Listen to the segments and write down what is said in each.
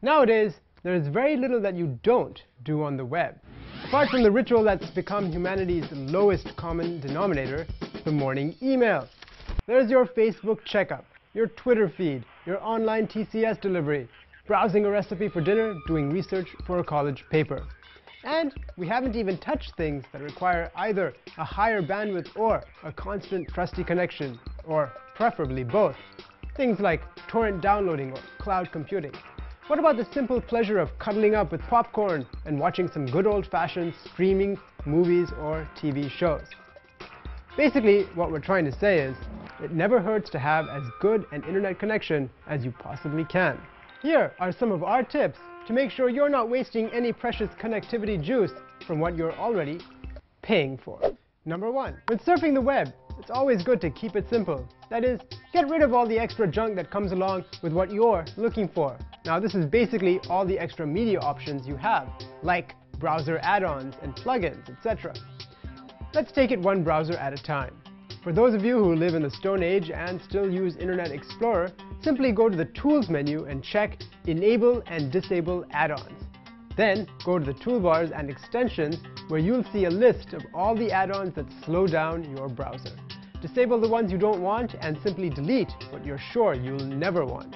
Nowadays, there is very little that you don't do on the web. Apart from the ritual that's become humanity's lowest common denominator, the morning email. There's your Facebook checkup, your Twitter feed, your online TCS delivery, browsing a recipe for dinner, doing research for a college paper. And we haven't even touched things that require either a higher bandwidth or a constant trusty connection, or preferably both. Things like torrent downloading or cloud computing. What about the simple pleasure of cuddling up with popcorn and watching some good old-fashioned streaming movies or TV shows? Basically, what we're trying to say is, it never hurts to have as good an internet connection as you possibly can. Here are some of our tips to make sure you're not wasting any precious connectivity juice from what you're already paying for. Number 1. When surfing the web, it's always good to keep it simple. That is, get rid of all the extra junk that comes along with what you're looking for. Now this is basically all the extra media options you have, like browser add-ons and plugins, etc. Let's take it one browser at a time. For those of you who live in the Stone Age and still use Internet Explorer, simply go to the Tools menu and check Enable and Disable Add-ons. Then go to the toolbars and extensions where you'll see a list of all the add-ons that slow down your browser. Disable the ones you don't want and simply delete what you're sure you'll never want.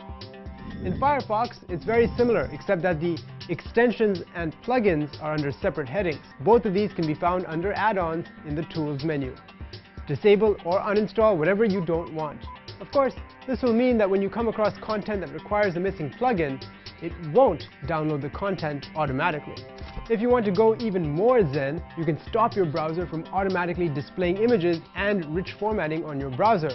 In Firefox, it's very similar, except that the extensions and plugins are under separate headings. Both of these can be found under add-ons in the Tools menu. Disable or uninstall whatever you don't want. Of course, this will mean that when you come across content that requires a missing plugin, it won't download the content automatically. If you want to go even more zen, you can stop your browser from automatically displaying images and rich formatting on your browser.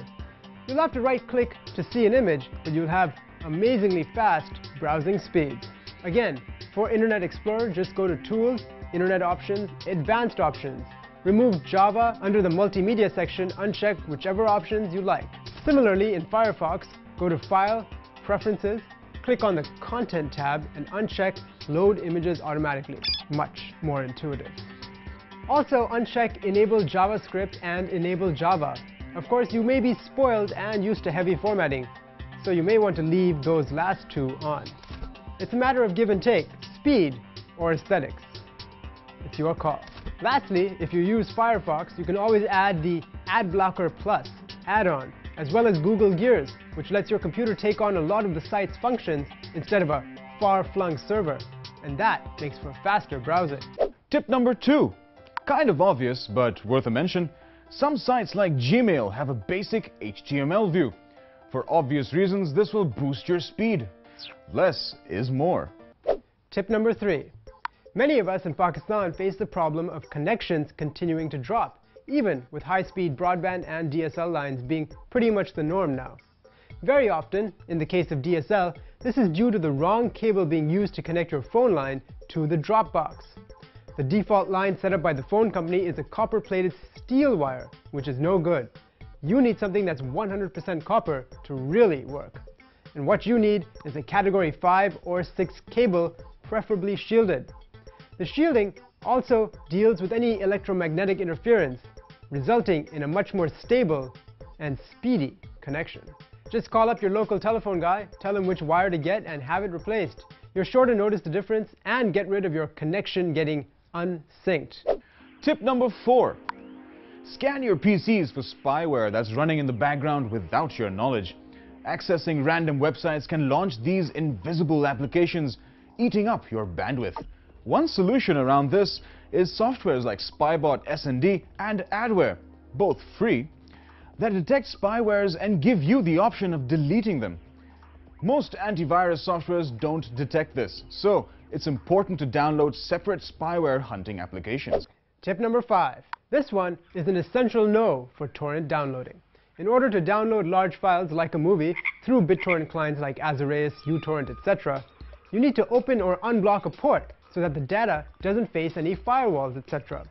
You'll have to right-click to see an image, but you'll have amazingly fast browsing speeds. Again, for Internet Explorer, just go to Tools, Internet Options, Advanced Options. Remove Java under the Multimedia section, uncheck whichever options you like. Similarly, in Firefox, go to File, Preferences, click on the Content tab and uncheck Load Images Automatically. Much more intuitive. Also uncheck Enable JavaScript and Enable Java. Of course, you may be spoiled and used to heavy formatting, so you may want to leave those last two on. It's a matter of give and take, speed or aesthetics. It's your call. Lastly, if you use Firefox, you can always add the AdBlocker Plus add-on, as well as Google Gears, which lets your computer take on a lot of the site's functions instead of a far-flung server. And that makes for faster browsing. Tip number 2. Kind of obvious, but worth a mention. Some sites like Gmail have a basic HTML view. For obvious reasons, this will boost your speed. Less is more. Tip number 3. Many of us in Pakistan face the problem of connections continuing to drop, even with high-speed broadband and DSL lines being pretty much the norm now. Very often, in the case of DSL, this is due to the wrong cable being used to connect your phone line to the drop box. The default line set up by the phone company is a copper-plated steel wire, which is no good. You need something that's 100% copper to really work. And what you need is a category 5 or 6 cable, preferably shielded. The shielding also deals with any electromagnetic interference, resulting in a much more stable and speedy connection. Just call up your local telephone guy, tell him which wire to get and have it replaced. You're sure to notice the difference and get rid of your connection getting unsynced. Tip number 4. Scan your PCs for spyware that's running in the background without your knowledge. Accessing random websites can launch these invisible applications, eating up your bandwidth. One solution around this is softwares like Spybot SND and Adware, both free, that detect spywares and give you the option of deleting them. Most antivirus softwares don't detect this, so it's important to download separate spyware hunting applications. Tip number 5. This one is an essential no for torrent downloading. In order to download large files like a movie through BitTorrent clients like Azureus, uTorrent, etc., you need to open or unblock a port so that the data doesn't face any firewalls, etc.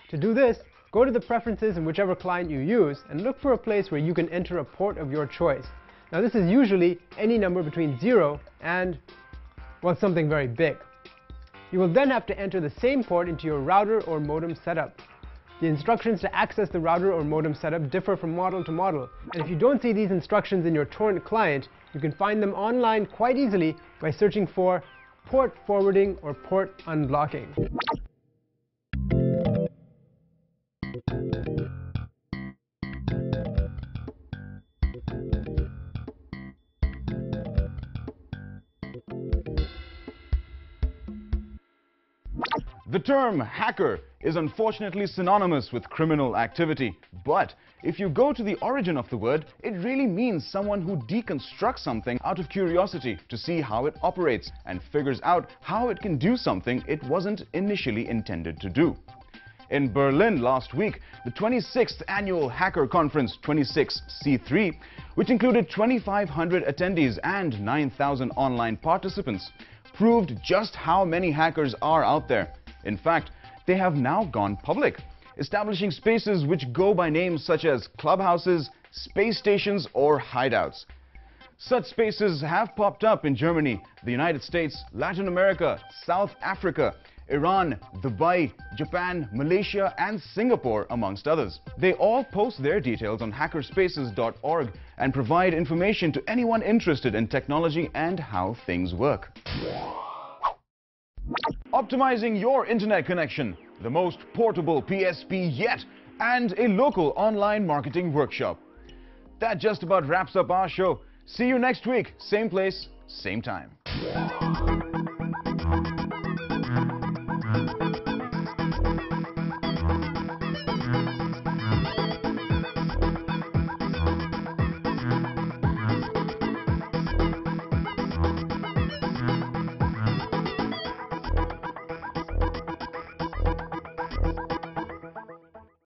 To do this, go to the preferences in whichever client you use and look for a place where you can enter a port of your choice. Now this is usually any number between 0 and, well, something very big. You will then have to enter the same port into your router or modem setup. The instructions to access the router or modem setup differ from model to model, and if you don't see these instructions in your torrent client, you can find them online quite easily by searching for port forwarding or port unblocking. The term hacker is unfortunately synonymous with criminal activity, but if you go to the origin of the word, it really means someone who deconstructs something out of curiosity to see how it operates and figures out how it can do something it wasn't initially intended to do. In Berlin last week, the 26th annual hacker conference 26C3, which included 2,500 attendees and 9,000 online participants, proved just how many hackers are out there. In fact, they have now gone public, establishing spaces which go by names such as clubhouses, space stations, or hideouts. Such spaces have popped up in Germany, the United States, Latin America, South Africa, Iran, Dubai, Japan, Malaysia, and Singapore, amongst others. They all post their details on hackerspaces.org and provide information to anyone interested in technology and how things work. Optimizing your internet connection, the most portable PSP yet, and a local online marketing workshop. That just about wraps up our show. See you next week, same place, same time.